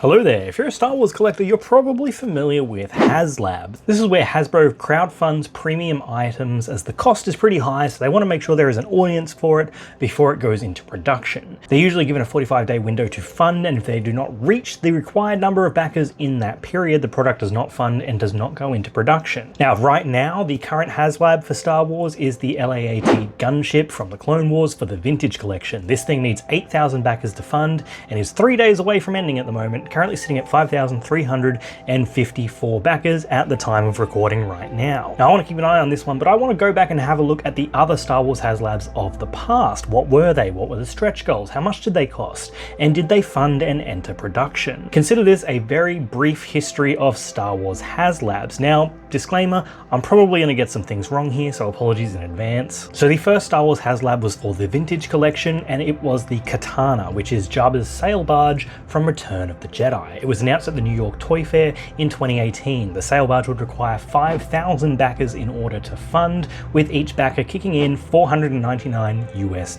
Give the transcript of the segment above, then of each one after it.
Hello there, if you're a Star Wars collector, you're probably familiar with Haslab. This is where Hasbro crowdfunds premium items as the cost is pretty high, so they want to make sure there is an audience for it before it goes into production. They're usually given a 45-day window to fund, and if they do not reach the required number of backers in that period, the product does not fund and does not go into production. Now, right now, the current Haslab for Star Wars is the LAAT Gunship from the Clone Wars for the Vintage Collection. This thing needs 8,000 backers to fund and is 3 days away from ending at the moment, currently sitting at 5,354 backers at the time of recording right now. Now I want to keep an eye on this one, but I want to go back and have a look at the other Star Wars Haslabs of the past. What were they? What were the stretch goals? How much did they cost? And did they fund and enter production? Consider this a very brief history of Star Wars Haslabs. Now, disclaimer, I'm probably going to get some things wrong here, so apologies in advance. So the first Star Wars Haslab was for the Vintage Collection, and it was the Katana, which is Jabba's sail barge from Return of the Jedi. It was announced at the New York Toy Fair in 2018. The sail barge would require 5,000 backers in order to fund, with each backer kicking in $499 US.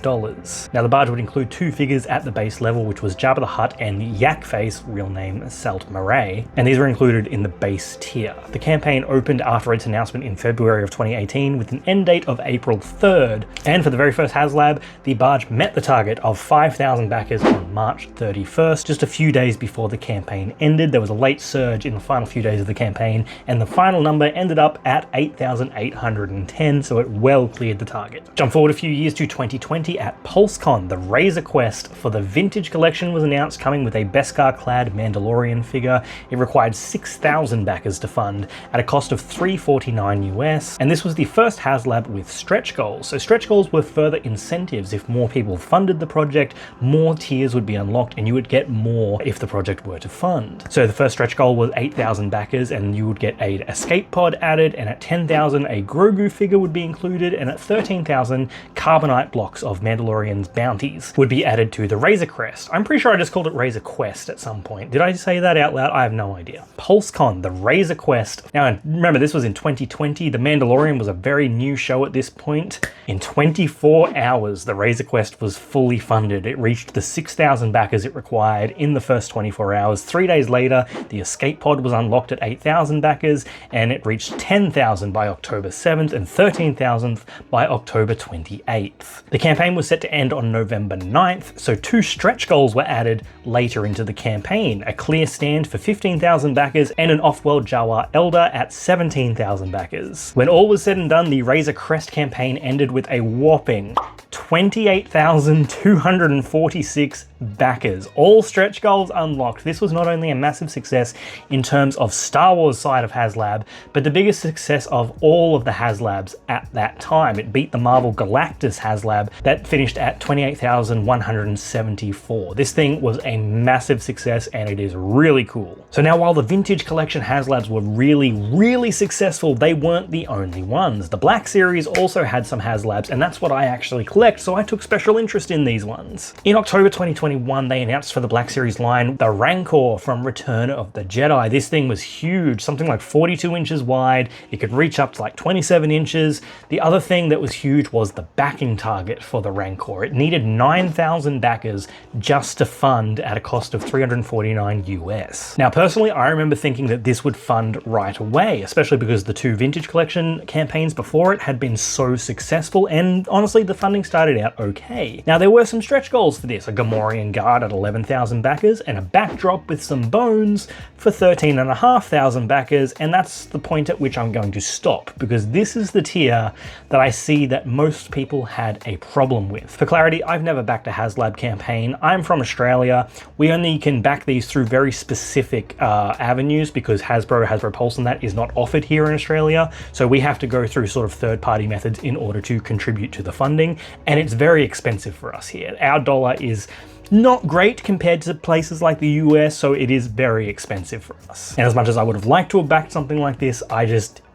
Now the barge would include two figures at the base level, which was Jabba the Hutt and Yak Face, real name Salt Marae, and these were included in the base tier. The campaign opened after its announcement in February of 2018 with an end date of April 3rd, and for the very first Haslab, the barge met the target of 5,000 backers on March 31st, just a few days before the campaign ended. There was a late surge in the final few days of the campaign, and the final number ended up at 8,810, so it well cleared the target. Jump forward a few years to 2020 at PulseCon. The Razor Crest for the Vintage Collection was announced, coming with a Beskar-clad Mandalorian figure. It required 6,000 backers to fund at a cost of $349 US, and this was the first Haslab with stretch goals. So stretch goals were further incentives. If more people funded the project, more tiers would be unlocked, and you would get more if the project were to fund. So the first stretch goal was 8,000 backers, and you would get an escape pod added, and at 10,000 a Grogu figure would be included, and at 13,000 carbonite blocks of Mandalorian's bounties would be added to the Razor Crest. I'm pretty sure I just called it Razor Quest at some point. Did I say that out loud? I have no idea. PulseCon, the Razor Quest. Now remember, this was in 2020. The Mandalorian was a very new show at this point. In 24 hours, the Razor Quest was fully funded. It reached the 6,000 backers it required in the first 24 hours. 3 days later, the escape pod was unlocked at 8,000 backers, and it reached 10,000 by October 7th and 13,000 by October 28th. The campaign was set to end on November 9th, so two stretch goals were added later into the campaign: a clear stand for 15,000 backers and an off-world Jawa Elder at 17,000 backers. When all was said and done, the Razor Crest campaign ended with a whopping 28,246 backers. All stretch goals unlocked. This was not only a massive success in terms of Star Wars side of Haslab, but the biggest success of all of the Haslabs at that time. It beat the Marvel Galactus Haslab that finished at 28,174. This thing was a massive success, and it is really cool. So now, while the Vintage Collection Haslabs were really successful, they weren't the only ones. The Black Series also had some Haslabs, and that's what I actually collect, so I took special interest in these ones. In October 2021, they announced for the Black Series line the Rancor from Return of the Jedi. This thing was huge, something like 42 inches wide. It could reach up to like 27 inches. The other thing that was huge was the backing target for the Rancor. It needed 9,000 backers just to fund at a cost of $349 US. Now, personally, I remember thinking that this would fund right away, especially because the two Vintage Collection campaigns before it had been so successful, and honestly, the funding started out okay. Now, there were some stretch goals for this: a Gamorrean guard at 11,000 backers and a backdrop with some bones for 13,500 backers, and that's the point at which I'm going to stop, because this is the tier that I see that most people had a problem with. For clarity, I've never backed a Haslab campaign. I'm from Australia. We only can back these through very specific avenues, because Hasbro Pulse and that is not offered here in Australia, so we have to go through sort of third-party methods in order to contribute to the funding, and it's very expensive for us here. Our dollar is not great compared to places like the US, so it is very expensive for us. And as much as I would have liked to have backed something like this,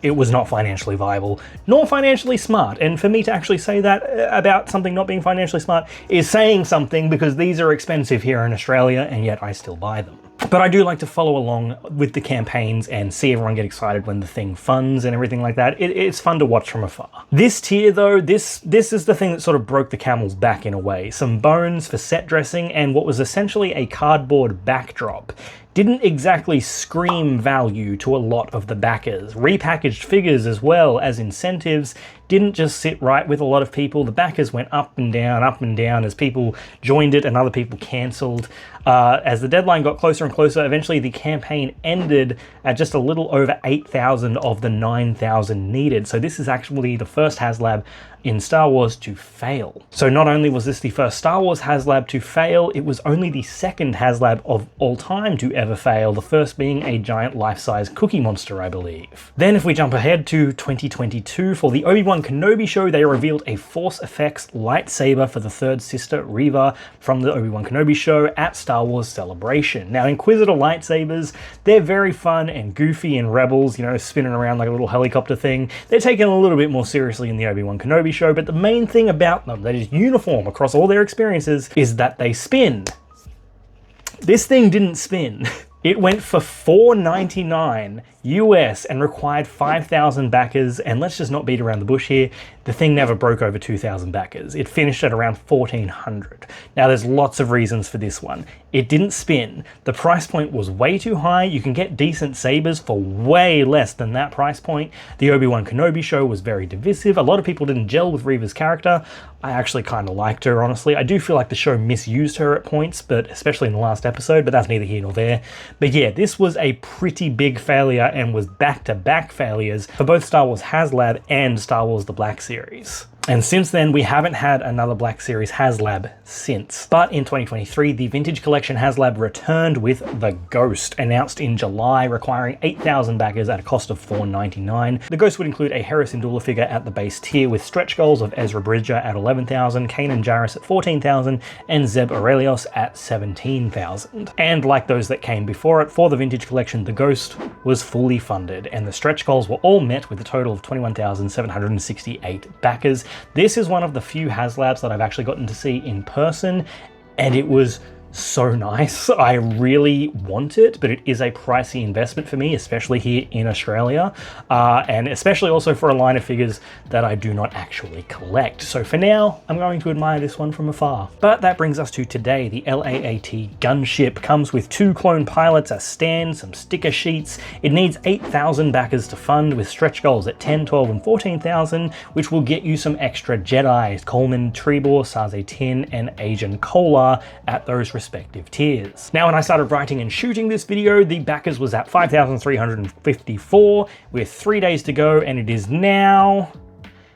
it was not financially viable, nor financially smart. And for me to actually say that about something not being financially smart is saying something, because these are expensive here in Australia, and yet I still buy them. But I do like to follow along with the campaigns and see everyone get excited when the thing funds and everything like that. It's fun to watch from afar. This tier though, this is the thing that sort of broke the camel's back in a way. Some bones for set dressing and what was essentially a cardboard backdrop. didn't exactly scream value to a lot of the backers. Repackaged figures as well as incentives didn't just sit right with a lot of people. The backers went up and down as people joined it and other people cancelled. As the deadline got closer and closer, eventually the campaign ended at just a little over 8,000 of the 9,000 needed. So this is actually the first Haslab in Star Wars to fail. So not only was this the first Star Wars Haslab to fail, it was only the second Haslab of all time to ever fail, the first being a giant life-size cookie monster, I believe. Then if we jump ahead to 2022, for the Obi-Wan Kenobi show, they revealed a Force Effects lightsaber for the Third Sister Reva from the Obi-Wan Kenobi show at Star Wars Celebration. Now, Inquisitor lightsabers, they're very fun and goofy in Rebels, you know, spinning around like a little helicopter thing. They're taken a little bit more seriously in the Obi-Wan Kenobi show, but the main thing about them that is uniform across all their experiences is that they spin. This thing didn't spin. It went for $4.99 US and required 5,000 backers, and let's just not beat around the bush here, the thing never broke over 2,000 backers. It finished at around 1,400. Now there's lots of reasons for this one. It didn't spin. The price point was way too high. You can get decent sabers for way less than that price point. The Obi-Wan Kenobi show was very divisive. A lot of people didn't gel with Reva's character. I actually kind of liked her, honestly. I do feel like the show misused her at points, but especially in the last episode, but that's neither here nor there. But yeah, this was a pretty big failure and was back-to-back failures for both Star Wars Haslab and Star Wars The Black Series. And since then, we haven't had another Black Series Haslab since. But in 2023, the Vintage Collection Haslab returned with the Ghost, announced in July, requiring 8,000 backers at a cost of $4.99. The Ghost would include a Hera Syndulla figure at the base tier with stretch goals of Ezra Bridger at 11,000, Kanan Jarrus at 14,000, and Zeb Aurelios at 17,000. And like those that came before it, for the Vintage Collection, the Ghost was fully funded, and the stretch goals were all met with a total of 21,768 backers. This is one of the few Haslabs that I've actually gotten to see in person, and it was so nice. I really want it, but it is a pricey investment for me, especially here in Australia, and especially also for a line of figures that I do not actually collect. So for now, I'm going to admire this one from afar. But that brings us to today. The LAAT Gunship comes with 2 clone pilots, a stand, some sticker sheets. It needs 8,000 backers to fund, with stretch goals at 10, 12, and 14,000, which will get you some extra Jedi, Coleman, Trebor, Saze Tin, and Agent Kolar at those respective tiers. Now, when I started writing and shooting this video, the backers was at 5,354 with 3 days to go, and it is now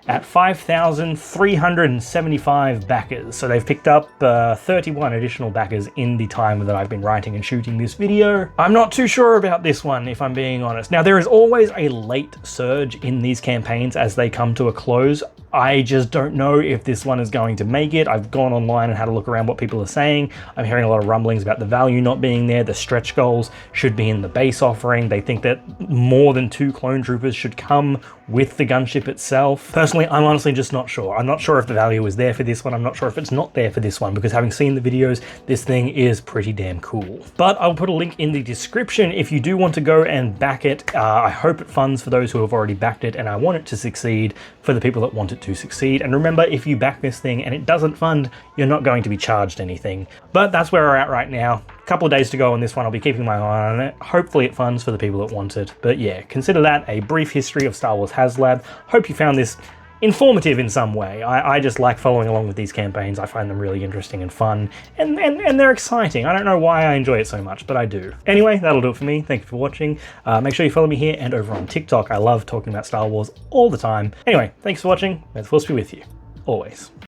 at 5,375 backers. So they've picked up 31 additional backers in the time that I've been writing and shooting this video. I'm not too sure about this one, if I'm being honest. Now, there is always a late surge in these campaigns as they come to a close. I just don't know if this one is going to make it. I've gone online and had a look around what people are saying. I'm hearing a lot of rumblings about the value not being there. The stretch goals should be in the base offering. They think that more than 2 clone troopers should come with the gunship itself. Personally, I'm honestly just not sure. I'm not sure if the value is there for this one. I'm not sure if it's not there for this one, because having seen the videos, this thing is pretty damn cool. But I'll put a link in the description if you do want to go and back it. I hope it funds for those who have already backed it, and I want it to succeed for the people that want it to succeed. And remember, if you back this thing and it doesn't fund, you're not going to be charged anything. But that's where we're at right now. A couple of days to go on this one. I'll be keeping my eye on it. Hopefully it funds for the people that want it. But yeah, consider that a brief history of Star Wars Haslab. Hope you found this informative in some way. I just like following along with these campaigns. I find them really interesting and fun, and they're exciting. I don't know why I enjoy it so much, but I do. Anyway, that'll do it for me. Thank you for watching. Make sure you follow me here and over on TikTok. I love talking about Star Wars all the time. Anyway, thanks for watching. May the Force be with you, always.